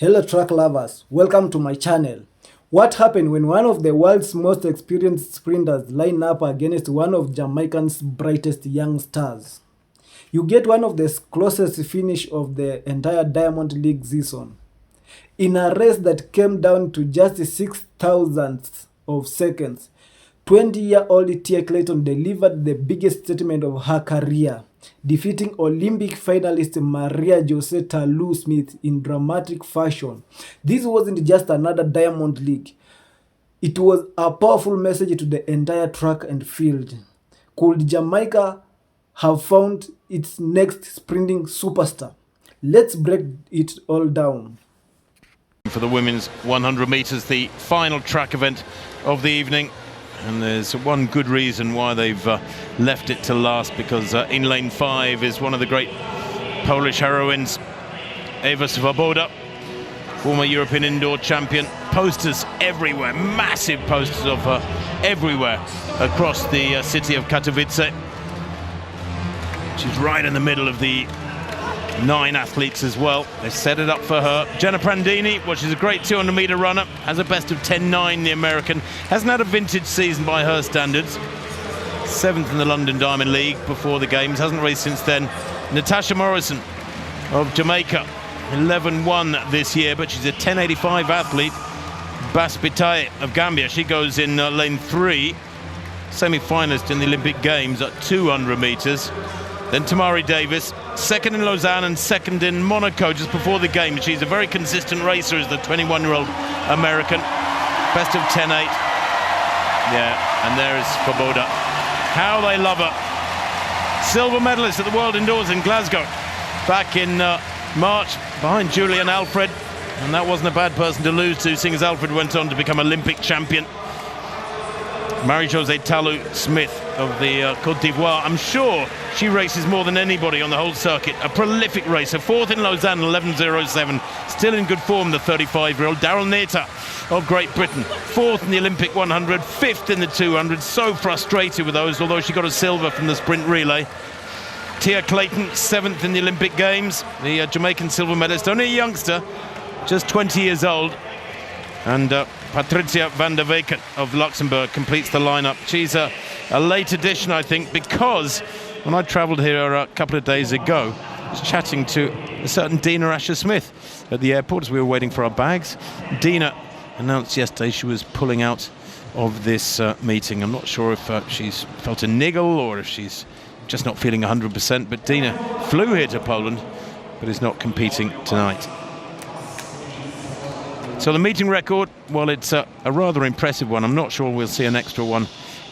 Hello track lovers, welcome to my channel. What happened when one of the world's most experienced sprinters line up against one of Jamaica's brightest young stars? You get one of the closest finish of the entire Diamond League season. In a race that came down to just 6 thousandths of seconds, 20-year-old Tia Clayton delivered the biggest statement of her career, defeating Olympic finalist Maria Jose Talu Smith in dramatic fashion. This wasn't just another Diamond League. It was a powerful message to the entire track and field. Could Jamaica have found its next sprinting superstar? Let's break it all down. For the women's 100 metres, the final track event of the evening. And there's one good reason why they've left it to last, because in lane 5 is one of the great Polish heroines, Ewa Swoboda, former European indoor champion. Posters everywhere, massive posters of her everywhere across the city of Katowice. She's right in the middle of the 9 athletes as well. They set it up for her. Jenna Prandini, well, she's a great 200-meter runner, has a best of 10.9, the American. Hasn't had a vintage season by her standards. 7th in the London Diamond League before the games, hasn't raced since then. Natasha Morrison of Jamaica, 11-1 this year, but she's a 10.85 athlete. Bas Bitaye of Gambia, she goes in lane 3, semi-finalist in the Olympic Games at 200 metres. Then Tamari Davis, 2nd in Lausanne and 2nd in Monaco just before the game. She's a very consistent racer as the 21-year-old American. Best of 10.8. Yeah, and there is Swoboda. How they love her. Silver medalist at the World Indoors in Glasgow back in March behind Julian Alfred. And that wasn't a bad person to lose to, seeing as Alfred went on to become Olympic champion. Marie-José Talu Smith of the Côte d'Ivoire. I'm sure she races more than anybody on the whole circuit. A prolific racer. 4th in Lausanne, 11.07. Still in good form, the 35-year-old. Daryl Neta of Great Britain. 4th in the Olympic 100, 5th in the 200. So frustrated with those, although she got a silver from the sprint relay. Tia Clayton, 7th in the Olympic Games. The Jamaican silver medalist. Only a youngster, just 20 years old. And Patricia van der Weken of Luxembourg completes the lineup. She's a late addition, I think, because when I travelled here a couple of days ago, I was chatting to a certain Dina Asher-Smith at the airport as we were waiting for our bags. Dina announced yesterday she was pulling out of this meeting. I'm not sure if she's felt a niggle or if she's just not feeling 100%, but Dina flew here to Poland but is not competing tonight. So the meeting record, well, it's a rather impressive one. I'm not sure we'll see an extra one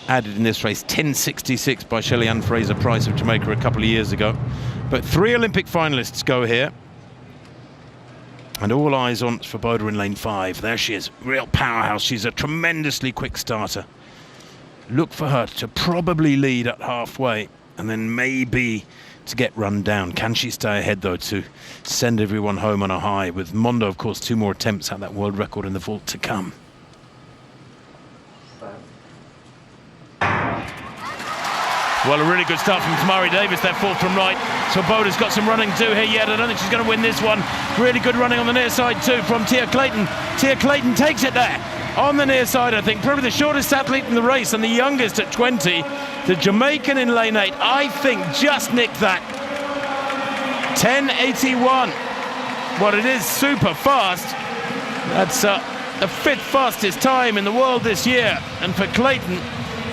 added in this race. 10.66 by Shelly-Ann Fraser-Price of Jamaica a couple of years ago. But 3 Olympic finalists go here. And all eyes on Swoboda in lane 5. There she is, real powerhouse. She's a tremendously quick starter. Look for her to probably lead at halfway and then maybe to get run down. Can she stay ahead, though, to send everyone home on a high? With Mondo, of course, 2 more attempts at that world record in the vault to come. Well, a really good start from Tamari Davis there, 4th from right. Swoboda's got some running to do here yet. I don't think she's going to win this one. Really good running on the near side too from Tia Clayton. Tia Clayton takes it there on the near side, I think. Probably the shortest athlete in the race and the youngest at 20. The Jamaican in lane 8, I think, just nicked that. 10.81. Well, it is super fast. That's the 5th fastest time in the world this year. And for Clayton,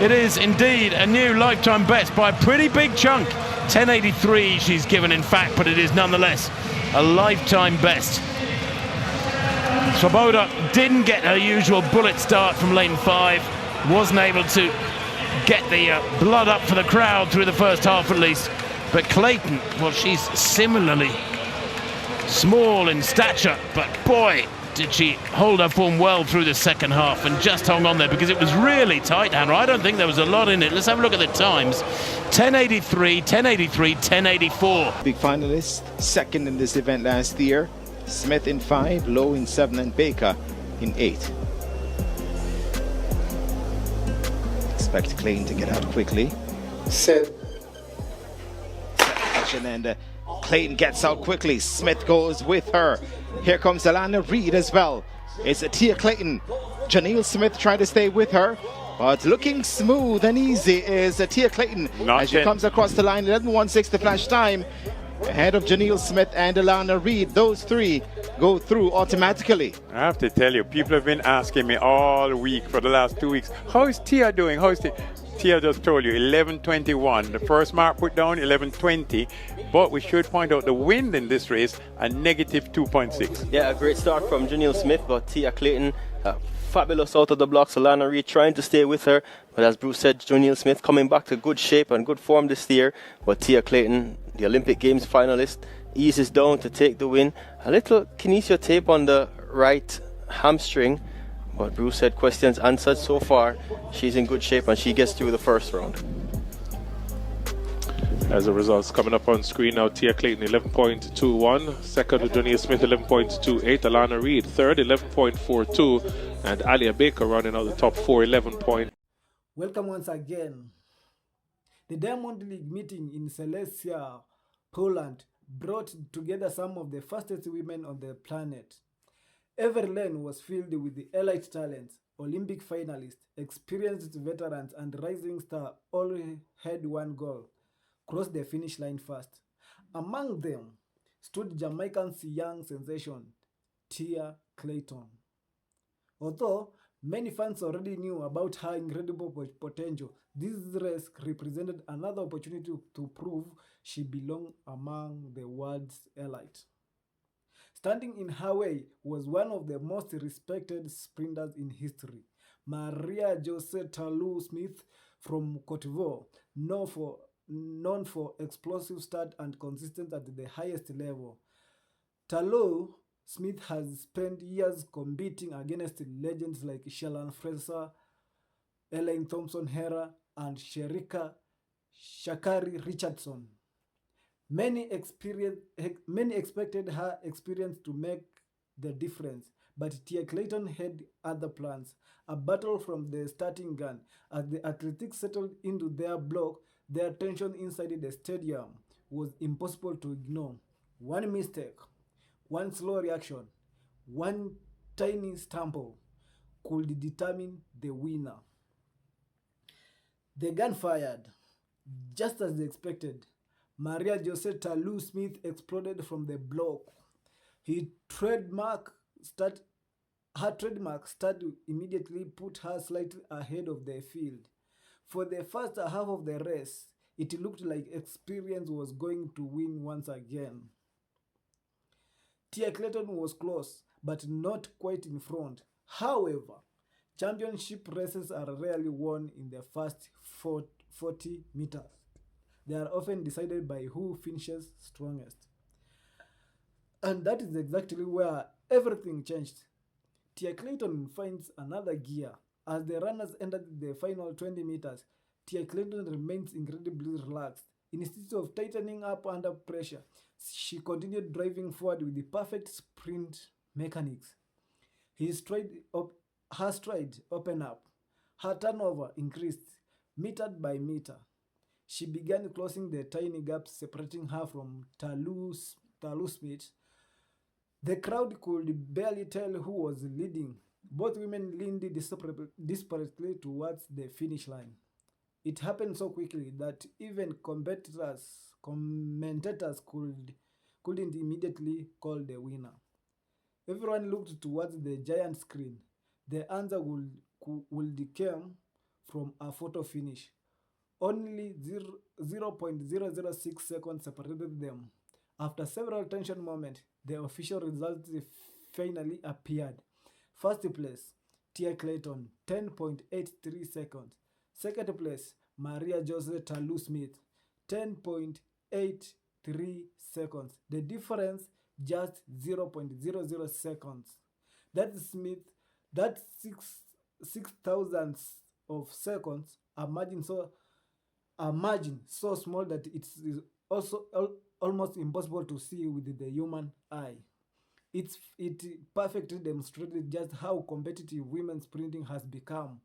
it is indeed a new lifetime best by a pretty big chunk. 10.83 she's given, in fact, but it is nonetheless a lifetime best. Swoboda didn't get her usual bullet start from lane 5. Wasn't able to get the blood up for the crowd through the first half at least. But Clayton, well, she's similarly small in stature, but boy, did she hold her form well through the second half and just hung on there because it was really tight, Hannah. I don't think there was a lot in it. Let's have a look at the times. 10.83, 10.83, 10.84. Big finalist, 2nd in this event last year. Smith in 5, Lowe in 7, and Baker in 8. Expect Clayton to get out quickly. Set. And Clayton gets out quickly. Smith goes with her. Here comes Alana Reid as well. It's Tia Clayton. Janelle Smith trying to stay with her. But looking smooth and easy is Tia Clayton as she comes across the line. 11:16 the flash time. Ahead of Janelle Smith and Alana Reid. Those three go through automatically. I have to tell you, people have been asking me all week for the last 2 weeks, how is Tia doing? How is Tia? Tia just told you 11:21. The first mark put down 11:20, but we should point out the wind in this race a negative 2.6. Yeah, a great start from Janelle Smith, but Tia Clayton fabulous out of the blocks. Alana Reid trying to stay with her, but as Bruce said, Janelle Smith coming back to good shape and good form this year. But Tia Clayton, the Olympic Games finalist, eases down to take the win. A little kinesio tape on the right hamstring, but Bruce said questions answered so far. She's in good shape and she gets through the first round. As the results coming up on screen now, Tia Clayton 11.21, second Janelle Smith 11.28, Alana Reid third 11.42, and Alia Baker running out the top four 11 point. Welcome once again. The Diamond League meeting in Silesia, Poland brought together some of the fastest women on the planet. Every lane was filled with the elite talents, Olympic finalists, experienced veterans, and rising stars all had one goal: cross the finish line first. Among them stood Jamaican's young sensation, Tia Clayton. Although many fans already knew about her incredible potential, this race represented another opportunity to prove she belonged among the world's elite. Standing in her way was one of the most respected sprinters in history, Maria Jose Talou Smith from Cote d'Ivoire, known for explosive start and consistency at the highest level. Talou Smith has spent years competing against legends like Shalane Fraser, Elaine Thompson-Herah, and Shakari Richardson. Many expected her experience to make the difference, but Tia Clayton had other plans. A battle from the starting gun. As the athletics settled into their block, their tension inside the stadium was impossible to ignore. One mistake, one slow reaction, one tiny stumble could determine the winner. The gun fired. Just as they expected, Maria Jose Talou Smith exploded from the block. Her trademark start immediately put her slightly ahead of the field. For the first half of the race, it looked like experience was going to win once again. Tia Clayton was close, but not quite in front. However, championship races are rarely won in the first 40 meters. They are often decided by who finishes strongest. And that is exactly where everything changed. Tia Clayton finds another gear. As the runners entered the final 20 meters, Tia Clayton remains incredibly relaxed. Instead of tightening up under pressure, she continued driving forward with the perfect sprint mechanics. Her stride opened up. Her turnover increased, meter by meter. She began closing the tiny gaps separating her from Talou Smith. The crowd could barely tell who was leading. Both women leaned desperately towards the finish line. It happened so quickly that even commentators couldn't immediately call the winner. Everyone looked towards the giant screen. The answer would come from a photo finish. Only 0.006 seconds separated them. After several tension moments, the official results finally appeared. First place, Tia Clayton, 10.83 seconds. Second place, Maria Jose Talou Smith, 10.83 seconds. The difference, just 0.00 seconds. That's six thousandths of seconds, a margin so small that it is also almost impossible to see with the human eye. It perfectly demonstrated just how competitive women's sprinting has become.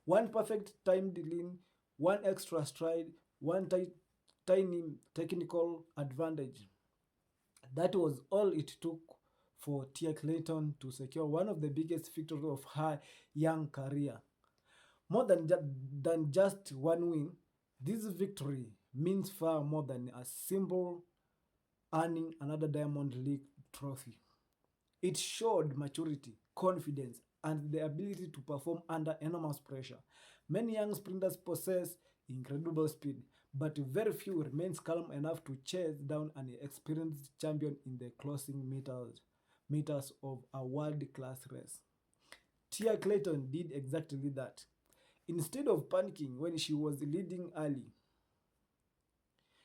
One perfect timed lean, one extra stride, one tiny technical advantage. That was all it took for Tia Clayton to secure one of the biggest victories of her young career. More than just one win, this victory means far more than a simple earning another Diamond League trophy. It showed maturity, confidence, and the ability to perform under enormous pressure. Many young sprinters possess incredible speed, but very few remains calm enough to chase down an experienced champion in the closing meters of a world-class race. Tia Clayton did exactly that. Instead of panicking when she was leading early,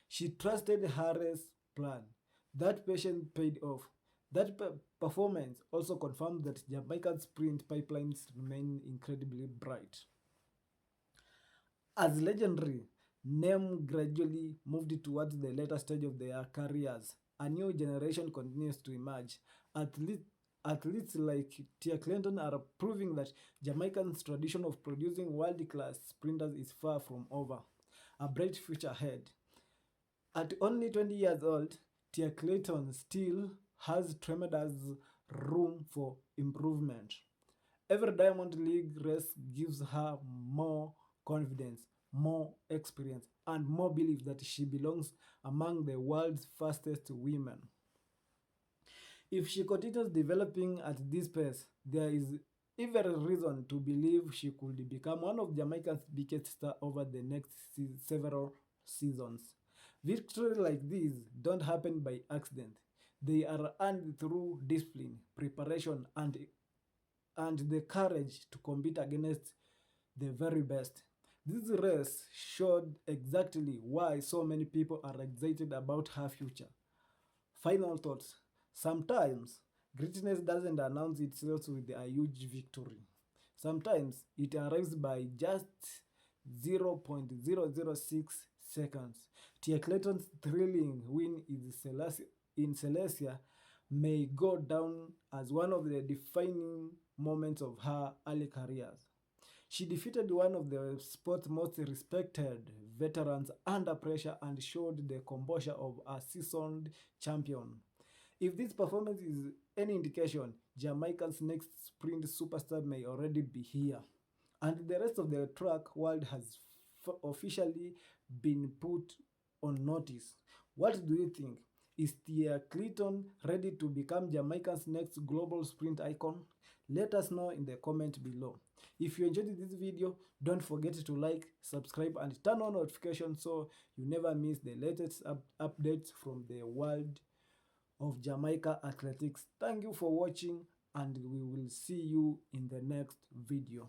she trusted her race plan. That patience paid off. That performance also confirmed that Jamaica's sprint pipelines remain incredibly bright. As legendary name gradually moved towards the later stage of their careers, a new generation continues to emerge. Athletes like Tia Clayton are proving that Jamaica's tradition of producing world-class sprinters is far from over. A bright future ahead. At only 20 years old, Tia Clayton still has tremendous room for improvement. Every Diamond League race gives her more confidence, more experience, and more belief that she belongs among the world's fastest women. If she continues developing at this pace, there is every reason to believe she could become one of Jamaica's biggest stars over the next several seasons. Victories like these don't happen by accident. They are earned through discipline, preparation, and the courage to compete against the very best. This race showed exactly why so many people are excited about her future. Final thoughts. Sometimes greatness doesn't announce itself with a huge victory. Sometimes it arrives by just 0.006 seconds. Tia Clayton's thrilling win in Celestia may go down as one of the defining moments of her early careers. She defeated one of the sport's most respected veterans under pressure and showed the composure of a seasoned champion. If this performance is any indication, Jamaica's next sprint superstar may already be here. And the rest of the track world has officially been put on notice. What do you think? Is Tia Clayton ready to become Jamaica's next global sprint icon? Let us know in the comment below. If you enjoyed this video, don't forget to like, subscribe, and turn on notifications so you never miss the latest updates from the world of Jamaica athletics. Thank you for watching, and we will see you in the next video.